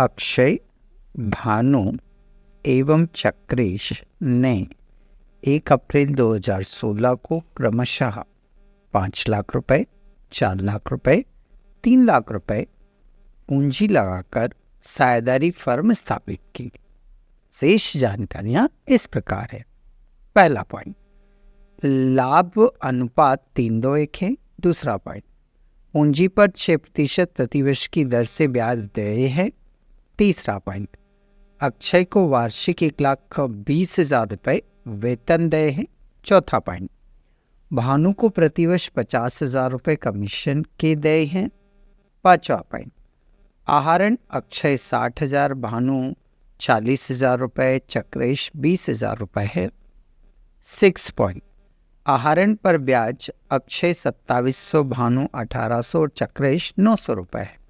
अक्षय, भानु एवं चक्रेश ने 1 अप्रैल 2016 को क्रमशः 5 लाख रुपए, 4 लाख रुपए, 3 लाख रुपए पूंजी लगाकर साझेदारी फर्म स्थापित की। शेष जानकारियां इस प्रकार है। पहला पॉइंट, लाभ अनुपात 3:1 है। दूसरा पॉइंट, पूंजी पर 6% प्रतिवर्ष की दर से ब्याज देय है। तीसरा पॉइंट, अक्षय को वार्षिक 1,20,000 रुपये वेतन देय है। चौथा पॉइंट, भानु को प्रतिवर्ष 50,000 रुपये कमीशन के देय हैं। पांचवा पॉइंट, आहरण अक्षय 60,000, भानु 40,000 रुपये, चक्रेश 20,000 रुपये है। 6 पॉइंट, आहरण पर ब्याज अक्षय 2700, भानु 1800 और चक्रेश 900 रुपये है।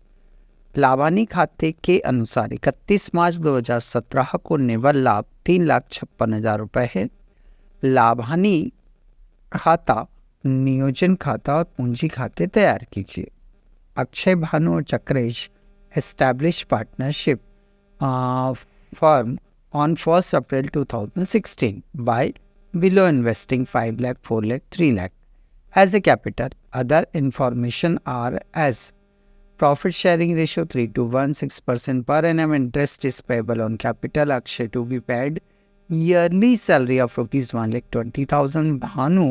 लाभानी खाते के अनुसार 31 मार्च 2017 को निवल लाभ 3,56,000 रुपये है। लाभानी खाता, नियोजन खाता और पूंजी खाते तैयार कीजिए। अक्षय, भानु और Chakresh establish partnership firm on 1st April 2016 by below investing 5 lakh, 4 lakh, 3 lakh as a capital. Other information are as profit sharing ratio 3:1, 6% per annum interest is payable on capital. Akshay to be paid yearly salary of rupees 1,20,000. Bhanu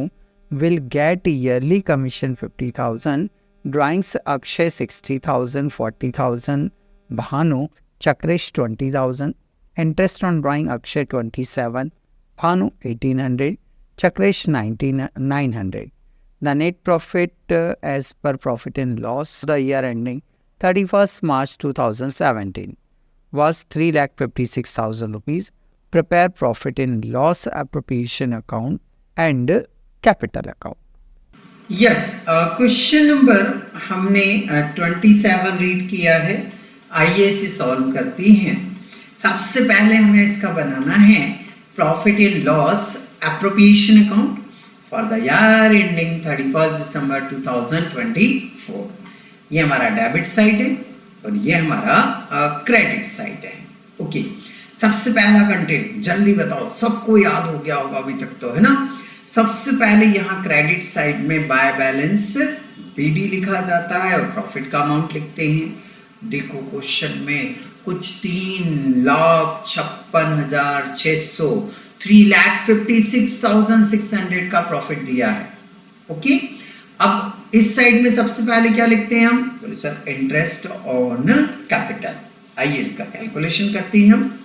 will get yearly commission 50,000. Drawings Akshay 60,000, 40,000. Bhanu, Chakresh 20,000. Interest on drawing Akshay 27, Bhanu 1,800, Chakresh 900. The net profit as per profit and loss the year ending 31st March 2017 was 3,56,000 rupees. Prepare profit and loss appropriation account and capital account. Yes, question number हमने 27 read किया है। आइए इसे solve करती हैं। सबसे पहले हमें इसका बनाना है profit and loss appropriation account for the year ending 31 दिसंबर 2024। ये हमारा डेबिट साइड है और ये हमारा क्रेडिट साइड है। ओके, सबसे पहला कंटेंट जल्दी बताओ, सबको याद हो गया होगा अभी तक तो, है ना। सबसे पहले यहाँ क्रेडिट साइड में बाय बैलेंस बीडी लिखा जाता है और प्रॉफिट का अमाउंट लिखते हैं। देखो क्वेश्चन में कुछ 3,56,600 3,56,600 का प्रॉफिट दिया है। ओके, अब इस साइड में सबसे पहले क्या लिखते हैं हम? बोले सर इंटरेस्ट ऑन कैपिटल। आइए इसका कैलकुलेशन करते हैं हम।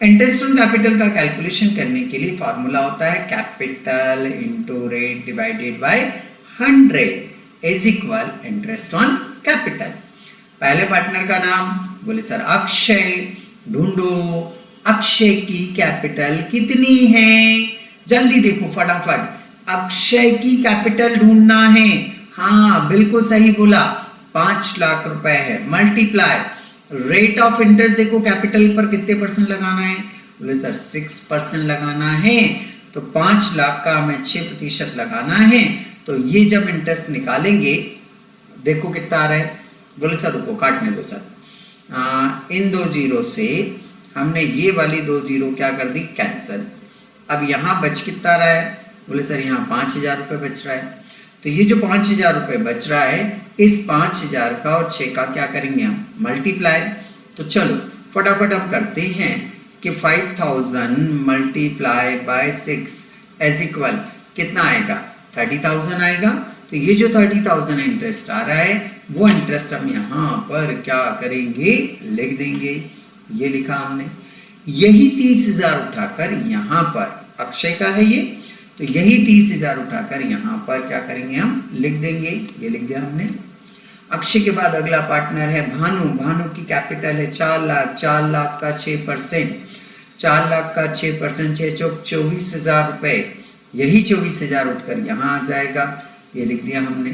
इंटरेस्ट ऑन कैपिटल का कैलकुलेशन करने के लिए फॉर्मूला होता है capital into rate divided by 100 is equal interest on capital. पहले पार्टनर का नाम, बोले सर अक्षय। ढूंढो अक्षय की कैपिटल कितनी है, जल्दी देखो फटाफट। अक्षय की कैपिटल ढूंढना है। हाँ बिल्कुल सही बोला, 5 लाख रुपए है। मल्टीप्लाई रेट ऑफ इंटरेस्ट, देखो कैपिटल पर कितने परसेंट लगाना है? बोले सर 6% लगाना है। तो 5 लाख का हमें 6% लगाना है। तो ये जब इंटरेस्ट निकालेंगे देखो कितना आ रहा है। बोले सर रुको काटने दो सर, इन 2 जीरो से हमने ये वाली 2 जीरो क्या कर दी? कैंसिल। अब यहाँ बच कितना रहा है? बोले सर यहाँ 5,000 रुपये बच रहा है। तो ये जो 5,000 रुपये बच रहा है, इस 5,000 का और 6 का क्या करेंगे हम? मल्टीप्लाई। तो चलो फटाफट हम करते हैं कि 5,000 मल्टीप्लाई बाय 6 इज इक्वल कितना आएगा? 30,000 आएगा। तो ये जो 30,000 इंटरेस्ट आ रहा है वो इंटरेस्ट हम यहाँ पर क्या करेंगे? लिख देंगे। ये लिखा हमने। यही 30,000 उठाकर यहाँ पर, अक्षय का है ये, तो यही 30,000 उठाकर यहाँ पर क्या करेंगे? हम लिख देंगे। ये लिख दिया हमने। अक्षय के बाद अगला पार्टनर है भानु। भानु की कैपिटल है 4 लाख। 4 लाख का 6%, 4 लाख का 6%, 6 चौक 24,000 रुपये। यही 24,000 उठकर यहाँ आ जाएगा। ये लिख दिया हमने।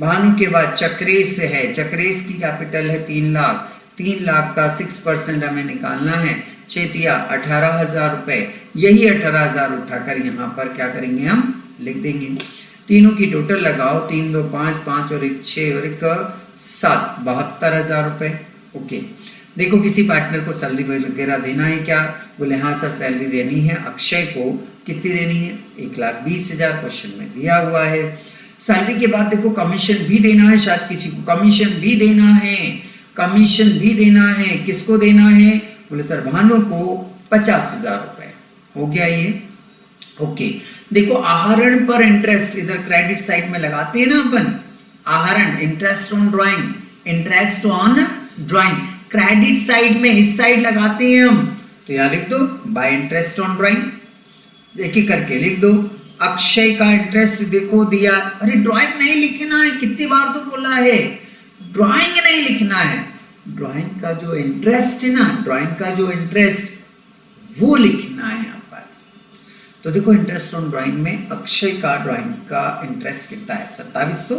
भानु के बाद चक्रेश है। चक्रेश की कैपिटल है 3 लाख। 3 लाख का 6% हमें निकालना है। 6 18,000 रुपये। यही 18,000 उठाकर यहाँ पर क्या करेंगे? हम लिख देंगे। तीनों की टोटल लगाओ, 3 2 5 5 और 1 6 और 1 7, 72,000 रुपये। ओके, देखो किसी पार्टनर को सैलरी वगैरह देना है क्या? बोले हाँ सर सैलरी देनी है। अक्षय को कितनी देनी है? 1,20,000 क्वेश्चन में दिया हुआ है। सैलरी के बाद देखो कमीशन भी देना है, शायद किसी को कमीशन भी देना है, कमीशन भी देना है। किसको देना है? बोले सर भानु को 50,000 रुपए। हो गया ये? ओके। देखो आहरण पर इंटरेस्ट इधर क्रेडिट साइड में लगाते हैं ना अपन, आहरण interest on drawing, interest on drawing credit side में इस साइड लगाते हैं हम, तो यहां लिख दो बाय इंटरेस्ट ऑन ड्राइंग। एक एक करके लिख दो। अक्षय का इंटरेस्ट देखो दिया। अरे ड्राइंग नहीं लिखना है, कितनी बार तो बोला है ड्राइंग नहीं लिखना है। ड्राइंग का जो इंटरेस्ट है ना, ड्राइंग का जो इंटरेस्ट वो लिखना है यहाँ पर। तो देखो इंटरेस्ट ऑन ड्राइंग में अक्षय का ड्राइंग का इंटरेस्ट कितना है? 2700,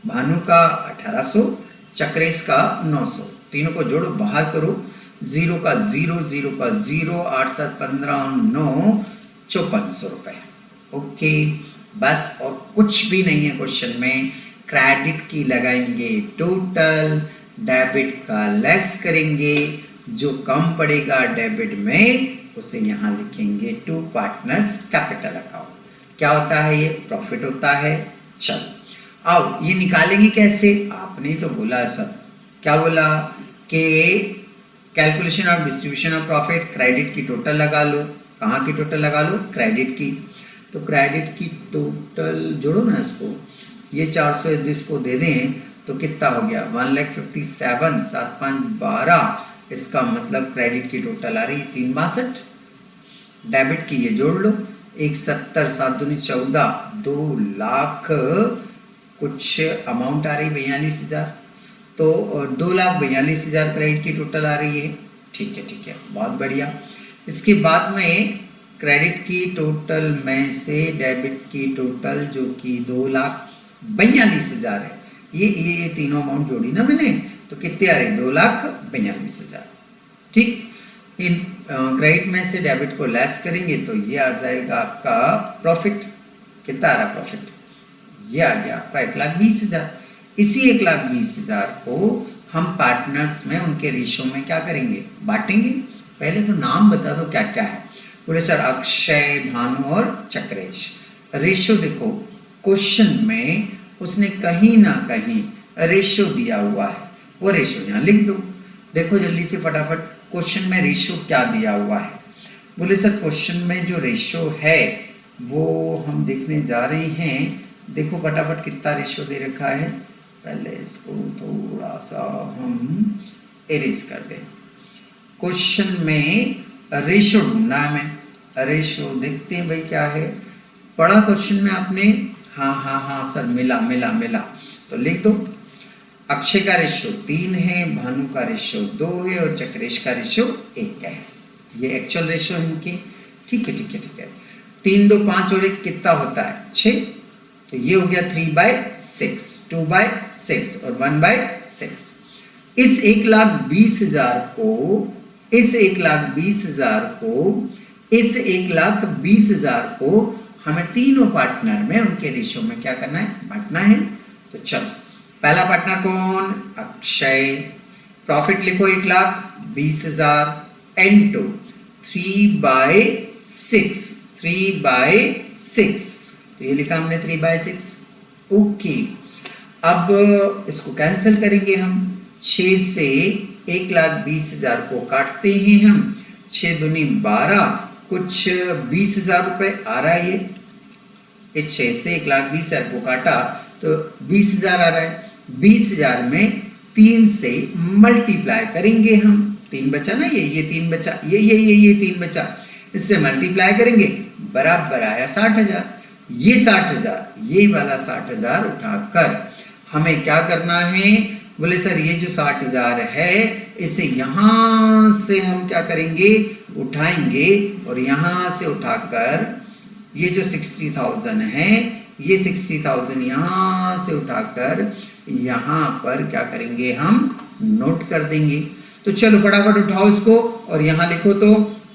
भानु का 1800, चक्रेश का 900। तीनों को जोड़ो, बाहर करो। 0 का 0, 0 का 0, 8 7 15 9, 5400 रुपए। ओके बस, और कुछ भी नहीं है क्वेश्चन में। क्रेडिट की लगाएंगे टोटल, डेबिट का लेस करेंगे, जो कम पड़ेगा डेबिट में उसे यहां लिखेंगे टू पार्टनर्स कैपिटल अकाउंट। क्या होता है ये? प्रॉफिट होता है। चलो आओ ये निकालेंगे कैसे? आपने तो बोला सर, क्या बोला कि calculation of distribution of profit, credit की टोटल लगा लो। कहाँ की टोटल लगा लो? क्रेडिट की। तो क्रेडिट की टोटल जोड़ो ना इसको, ये 400 इसको दे दें तो कितना हो गया? 1,57,000, 7 5 12। इसका मतलब क्रेडिट की टोटल आ रही 362। डेबिट की ये जोड़ लो, 170, 7 दूनी 14, 2 लाख कुछ अमाउंट आ रही 42,000। तो 2,42,000 क्रेडिट की टोटल आ रही है। ठीक है, ठीक है, बहुत बढ़िया। इसके बाद में क्रेडिट की टोटल में से डेबिट की टोटल जो कि 2,42,000 है, ये तीनों अमाउंट जोड़ी ना मैंने, तो कितने आ रही? 2,42,000। ठीक, इन क्रेडिट में से डेबिट को लेस करेंगे तो ये आ जाएगा आपका प्रॉफिट। कितना आ रहा प्रॉफिट? ये आ गया आपका 1,20,000। इसी 1,20,000 को हम पार्टनर्स में उनके रेशो में क्या करेंगे? बांटेंगे। पहले तो नाम बता दो क्या क्या है। बोले सर अक्षय, भानु और चक्रेश। रेशो देखो क्वेश्चन में उसने कहीं ना कहीं रेशो दिया हुआ है, वो रेशो यहाँ लिख दो। देखो जल्दी से फटाफट क्वेश्चन में रेशो क्या दिया हुआ है। बोले सर क्वेश्चन में जो रेशो है वो हम देखने जा रहे हैं। देखो फटाफट कितना रेशो दे रखा है। पहले इसको थोड़ा सा हम एरेज कर दें। क्वेश्चन में रेशो ढूंढना है हमें। रेशो देखते हैं भाई क्या है। पढ़ा क्वेश्चन में आपने? हाँ सर, मिला मिला मिला। तो लिख दो अक्षय का रेशो 3 है, भानु का रेशो 2 है और चक्रेश का रेशो 1 है। ये एक्चुअल रेशो है इनकी। ठीक है, ठीक है, ठीक है। 3 2 5 और 1 कितना होता है? 6। तो ये हो गया 3/6, 2/6 और 1/6। इस 1,20,000 को, इस 1,20,000 को हमें तीनों पार्टनर में उनके रेशो में क्या करना है? बांटना है। तो चलो पहला पार्टनर कौन? अक्षय। प्रॉफिट लिखो 1,20,000 इनटू 3/6, 3/6। तो ये लिखा हमने 3/6। ओके, अब इसको कैंसिल करेंगे हम। 6 से 1,20,000 को काटते हैं हम। 6 दूनी 12, कुछ 20,000 रुपए आ रहा है। ये 6 से 1,20,000 को काटा तो 20,000 आ रहा है। 20,000 में 3 से मल्टीप्लाई करेंगे हम। 3 बचा ना, ये 3 बचा, ये 3 बचा, इससे मल्टीप्लाई करेंगे, बराबर आया 60,000। ये 60,000, ये वाला 60,000 उठाकर हमें क्या करना है? बोले सर ये जो 60,000 है इसे यहां से हम क्या करेंगे? उठाएंगे और यहां से उठाकर ये जो 60,000 है, ये 60,000 यहां से उठाकर यहां पर क्या करेंगे? हम नोट कर देंगे। तो चलो फटाफट उठाओ इसको और यहां लिखो। तो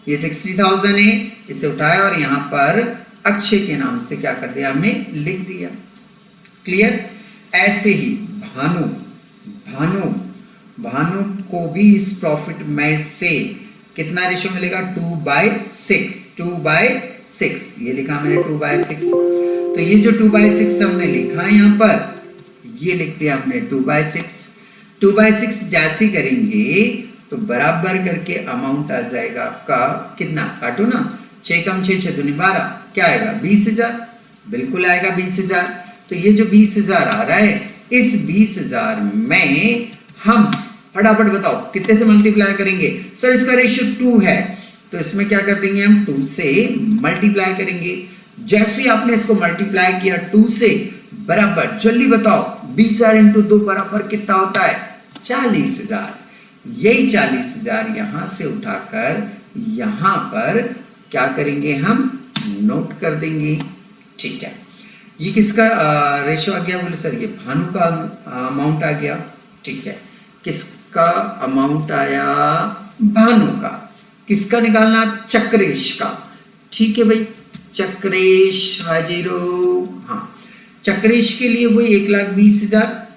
ये 60,000 है, इसे उठाया और यहां पर अक्षय के नाम से क्या कर दिया? हमने लिख दिया। क्लियर? ऐसे ही भानु, भानु, भानु को भी इस प्रॉफिट में से कितना रेशियो मिलेगा? 2/6, 2/6 ये लिखा मैंने 2/6। तो ये जो 2/6 हमने लिखा है यहाँ पर, ये लिख दिया हमने 2/6। 2/6 जैसे करेंगे तो बराबर करके अमाउंट आ जाएगा आपका कितना? काटो ना, 6 कम 6 6 दूनी 12, क्या आएगा? 20,000, बिल्कुल आएगा 20,000। तो ये जो 20,000 आ रहा है, इस 20,000 में हम फटाफट बताओ कितने से मल्टीप्लाई करेंगे? सर इसका रेशियो 2 है, तो इसमें क्या कर देंगे हम? 2 से मल्टीप्लाई करेंगे। जैसे आपने इसको मल्टीप्लाई किया 2 से, बराबर जल्दी बताओ 20,000 इंटू 2 बराबर कितना होता है? 40,000। यही 40,000 यहां से उठाकर यहां पर क्या करेंगे? हम नोट कर देंगे। ठीक है, ये किसका रेशियो आ गया? बोले सर ये भानु का अमाउंट आ गया। ठीक है, किसका अमाउंट आया? भानु का। किसका निकालना? चक्रेश का। ठीक है भाई, चक्रेश हाजिरो। हाँ, चक्रेश के लिए वही 1,20,000।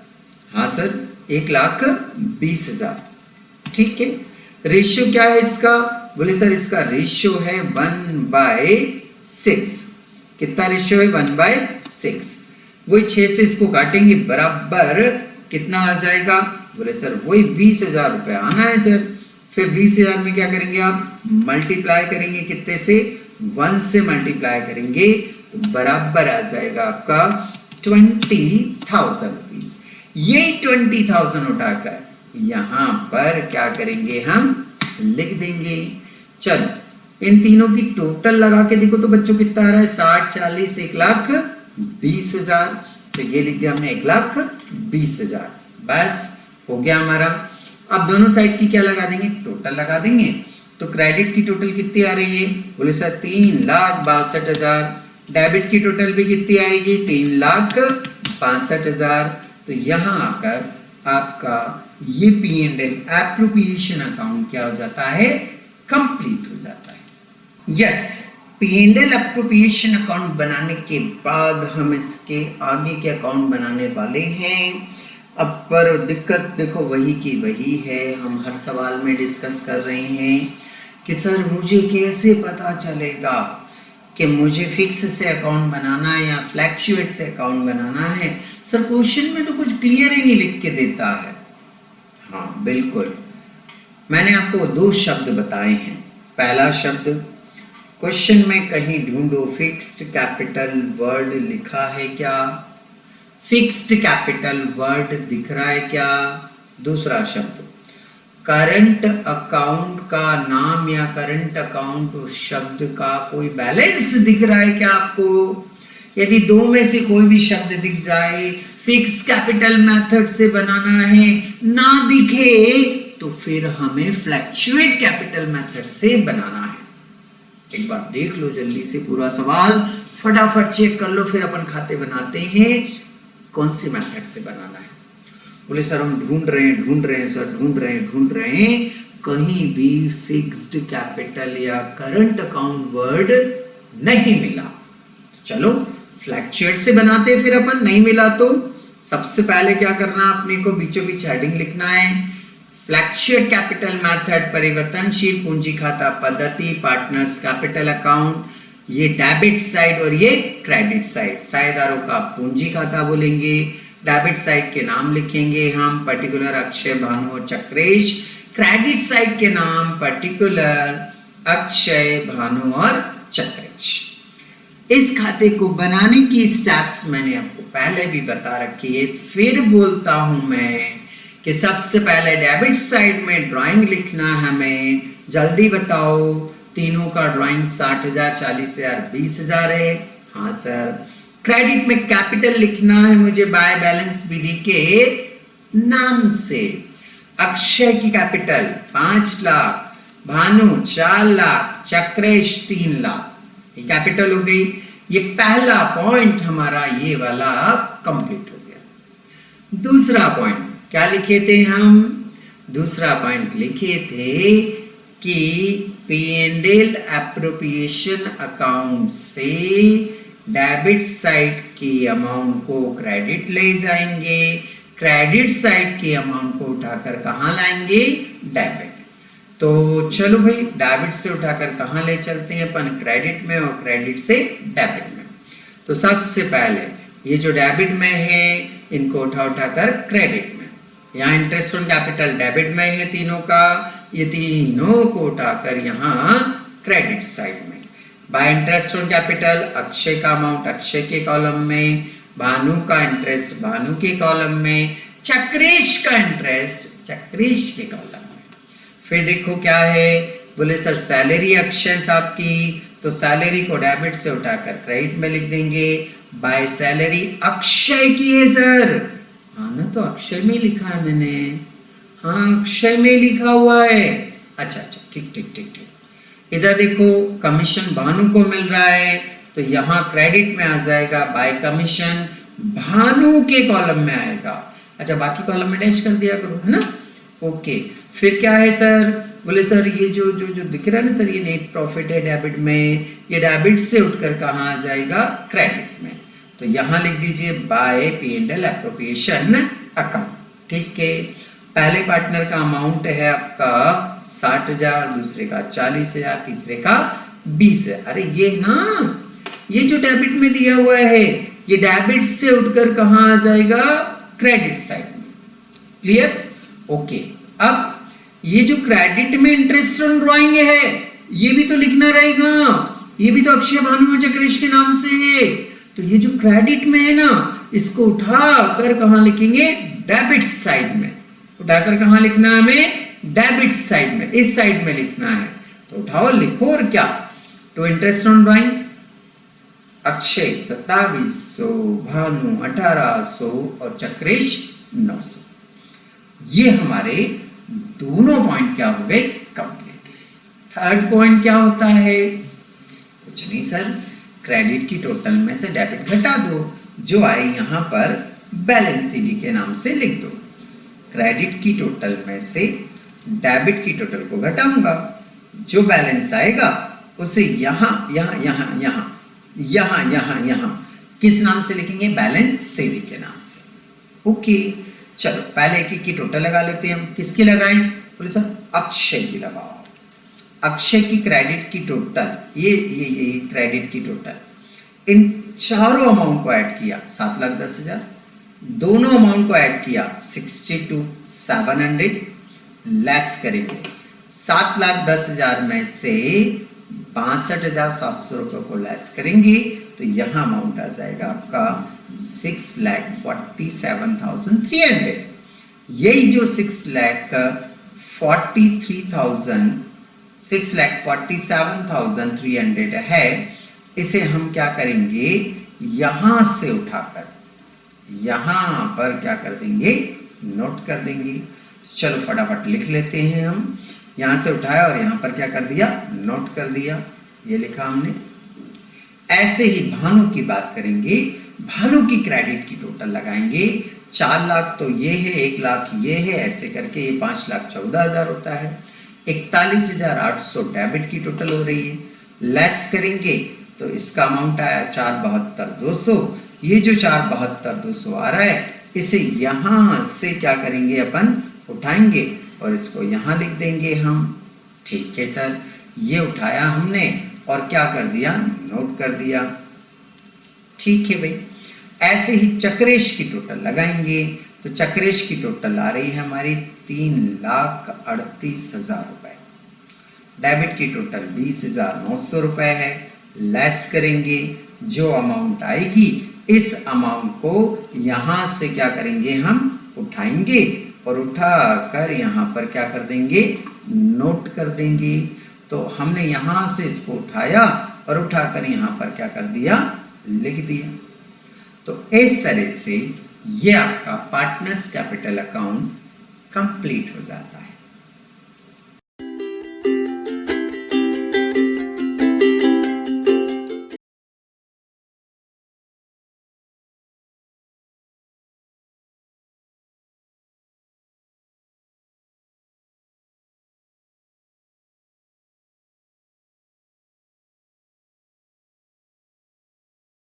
हाँ सर 1,20,000। ठीक है, रेशियो क्या है इसका? बोले सर इसका रेशियो है 1/6। कितना रेशियो है? 1/6। वही 6 से इसको काटेंगे, बराबर कितना आ जाएगा? बोले सर वही 20,000 रुपये आना है सर। फिर 20,000 में क्या करेंगे आप? मल्टीप्लाई करेंगे कितने से? 1 से मल्टीप्लाई करेंगे तो बराबर आ जाएगा आपका 20,000 रुपीज। यही 20,000 उठाकर यहां पर क्या करेंगे? हम लिख देंगे। चलो इन तीनों की टोटल लगा के देखो तो बच्चों कितना आ रहा है? 60 40 1,20,000। तो ये लिख दिया हमने 1,20,000। बस हो गया हमारा। अब दोनों साइड की क्या लगा देंगे? टोटल लगा देंगे। तो क्रेडिट की टोटल कितनी आ रही है? बोले सर 3,62,000। डेबिट की टोटल भी कितनी आएगी? 3,62,000। तो यहां आकर आपका ये P&L एप्रोप्रिएशन अकाउंट क्या हो जाता है? कंप्लीट हो जाता है। यस, P&L एप्रोप्रिएशन अकाउंट बनाने के बाद हम इसके आगे के अकाउंट बनाने वाले हैं। अब पर दिक्कत देखो वही की वही है, हम हर सवाल में डिस्कस कर रहे हैं कि सर मुझे कैसे पता चलेगा कि मुझे फिक्स से अकाउंट बनाना है या फ्लैक्चुएट से अकाउंट बनाना है। सर क्वेश्चन में तो कुछ क्लियर ही नहीं लिख के देता है। हाँ बिल्कुल, मैंने आपको 2 शब्द बताए हैं। पहला शब्द क्वेश्चन में कहीं ढूंढो, फिक्स्ड कैपिटल वर्ड लिखा है क्या? फिक्स्ड कैपिटल वर्ड दिख रहा है क्या? दूसरा शब्द करंट अकाउंट का नाम या करंट अकाउंट शब्द का कोई बैलेंस दिख रहा है क्या आपको? यदि 2 में से कोई भी शब्द दिख जाए, फिक्स कैपिटल मेथड से बनाना है, ना दिखे तो फिर हमें फ्लैक्चुएट कैपिटल मेथड से बनाना है। एक बार देख लो जल्दी से पूरा सवाल, फटाफट चेक कर लो, फिर अपन खाते बनाते हैं कौन सी मेथड से बनाना है। बोले सर हम ढूंढ रहे हैं सर, ढूंढ रहे हैं, कहीं भी फिक्स्ड कैपिटल या करंट अकाउंट वर्ड नहीं मिला। चलो फ्लैक्चुएट से बनाते हैं, फिर अपन नहीं मिला तो सबसे पहले क्या करना, अपने को बीचों बीच हेडिंग लिखना है। फ्लैक्चुएट कैपिटल मेथड, परिवर्तनशील पूंजी खाता पद्धति, पार्टनर्स कैपिटल अकाउंट, ये डेबिट साइड और ये क्रेडिट साइड। साझेदारों का पूंजी खाता बोलेंगे, डेबिट साइड के नाम लिखेंगे हम, पर्टिकुलर अक्षय, भानु और चक्रेश। क्रेडिट साइड के नाम पर्टिकुलर अक्षय, भानु और चक्रेश। इस खाते को बनाने की स्टेप्स मैंने आपको पहले भी बता रखी है, फिर बोलता हूं मैं कि सबसे पहले डेबिट साइड में ड्राइंग लिखना है हमें। जल्दी बताओ, तीनों का ड्राइंग 60,000, 40,000, 20,000 है। हाँ सर। क्रेडिट में कैपिटल लिखना है मुझे बाय बैलेंस विधि के नाम से। अक्षय की कैपिटल 5 लाख, भानु 4 लाख, चक्रेश 3 लाख, ये कैपिटल हो गई। ये पहला पॉइंट हमारा ये वाला कंप्लीट हो गया। दूसरा पॉइंट क्या लिखे थे हम? दूसरा पॉइंट लिखे थे कि P&L एप्रोप्रिएशन अकाउंट से डेबिट साइड की अमाउंट को क्रेडिट ले जाएंगे, क्रेडिट साइड के अमाउंट को उठाकर कहाँ लाएंगे, डेबिट। तो चलो भाई डेबिट से उठाकर कहाँ ले चलते हैं अपन, क्रेडिट में, और क्रेडिट से डेबिट में। तो सबसे पहले ये जो डेबिट में है इनको उठाकर क्रेडिट में, यहाँ इंटरेस्ट ऑन कैपिटल डेबिट में है तीनों का, ये तीनों को उठाकर यहाँ क्रेडिट साइड में। Bye interest on capital Akshay का अमाउंट अक्षय के कॉलम में, भानु का इंटरेस्ट भानु के कॉलम में, चक्रेश का इंटरेस्ट चक्रेश के कॉलम में। फिर देखो क्या है, बोले सर सैलरी अक्षय साहब की, तो सैलरी को डेबिट से उठाकर क्रेडिट में लिख देंगे। बाय सैलरी अक्षय की है सर, हाँ ना, तो अक्षय में लिखा है मैंने, हाँ अक्षय में लिखा हुआ है। अच्छा अच्छा ठीक ठीक ठीक ठीक। इधर देखो कमीशन भानु को मिल रहा है, तो यहाँ क्रेडिट में आ जाएगा, बाय कमीशन भानु के कॉलम में आएगा। अच्छा बाकी कॉलम में डैश कर दिया करो, है ना, ओके। फिर क्या है सर, बोले सर ये जो जो जो दिख रहा है ना सर, ये नेट प्रॉफिट है डेबिट में, ये डेबिट से उठकर कहाँ आ जाएगा, क्रेडिट में। तो यहाँ लिख दीजिए बाय P&L एप्रोप्रिएशन अकाउंट, ठीक है। पहले पार्टनर का अमाउंट है आपका 60,000, दूसरे का 40,000, तीसरे का 20,000। अरे ये ना, ये जो डेबिट में दिया हुआ है ये डेबिट से उठकर कहाँ आ जाएगा, क्रेडिट साइड में, क्लियर, ओके। अब ये जो क्रेडिट में इंटरेस्ट ऑन ड्राइंग है ये भी तो लिखना रहेगा, ये भी तो अक्षय भानु चक्रेश के नाम से है। तो ये जो क्रेडिट में है ना, इसको उठाकर कहाँ लिखेंगे, डेबिट साइड में। उठाकर कहाँ लिखना है हमें, डेबिट साइड में, इस साइड में लिखना है। तो उठाओ लिखो, और क्या, तो interest on drawing Akshay 2700, Bhanu 1800 और चक्रेश 900। ये हमारे दोनों पॉइंट क्या हो गए, कंप्लीट। थर्ड पॉइंट क्या होता है, कुछ नहीं सर, क्रेडिट की टोटल में से डेबिट घटा दो, जो आए यहां पर बैलेंस सीडी के नाम से लिख दो। क्रेडिट की टोटल में से डेबिट की टोटल को घटाऊंगा, जो बैलेंस आएगा उसे यहां यहां यहां यहां यहां यहां यहां किस नाम से लिखेंगे, बैलेंस सीडी के नाम से, ओके। चलो पहले एक की टोटल लगा लेते हैं हम। किसकी लगाएं, बोले सर अक्षय की लगाओ। अक्षय की क्रेडिट की टोटल, ये क्रेडिट की टोटल, इन चारों अमाउंट को ऐड किया 7,10,000, दोनों अमाउंट को ऐड किया 62,700, लेस करेंगे 7,10,000 में से 62,700 रुपये को लेस करेंगे, तो यहाँ अमाउंट आ जाएगा आपका 6,47,300। यही जो 6,47,300 है, इसे हम क्या करेंगे, यहां से उठाकर यहां पर क्या कर देंगे, नोट कर देंगे। चलो फटाफट लिख लेते हैं हम। यहां से उठाया और यहां पर क्या कर दिया, नोट कर दिया, ये लिखा हमने। ऐसे ही भानु की बात करेंगे, भानु की क्रेडिट की टोटल लगाएंगे। 4 लाख तो ये है, 1 लाख ये है, ऐसे करके ये 5,14,000 होता है। 41,800 डेबिट की टोटल हो रही है, लेस करेंगे तो इसका अमाउंट आया 4,72,200। ये जो 4,72,200 आ रहा है, इसे यहां से क्या करेंगे, अपन उठाएंगे और इसको यहां लिख देंगे हम, ठीक है सर। ये उठाया हमने और क्या कर दिया, नोट कर दिया, ठीक है भाई। ऐसे ही चक्रेश की टोटल लगाएंगे, तो चक्रेश की टोटल आ रही है हमारी 3,38,000 रुपए। डेबिट की टोटल 20,900 रुपए है, लेस करेंगे, जो अमाउंट आएगी इस अमाउंट को यहां से क्या करेंगे, हम उठाएंगे और उठाकर यहां पर क्या कर देंगे, नोट कर देंगे। तो हमने यहां से इसको उठाया और उठाकर यहां पर क्या कर दिया, लिख दिया। तो इस तरह से ये आपका पार्टनर्स कैपिटल अकाउंट कंप्लीट हो जाता है।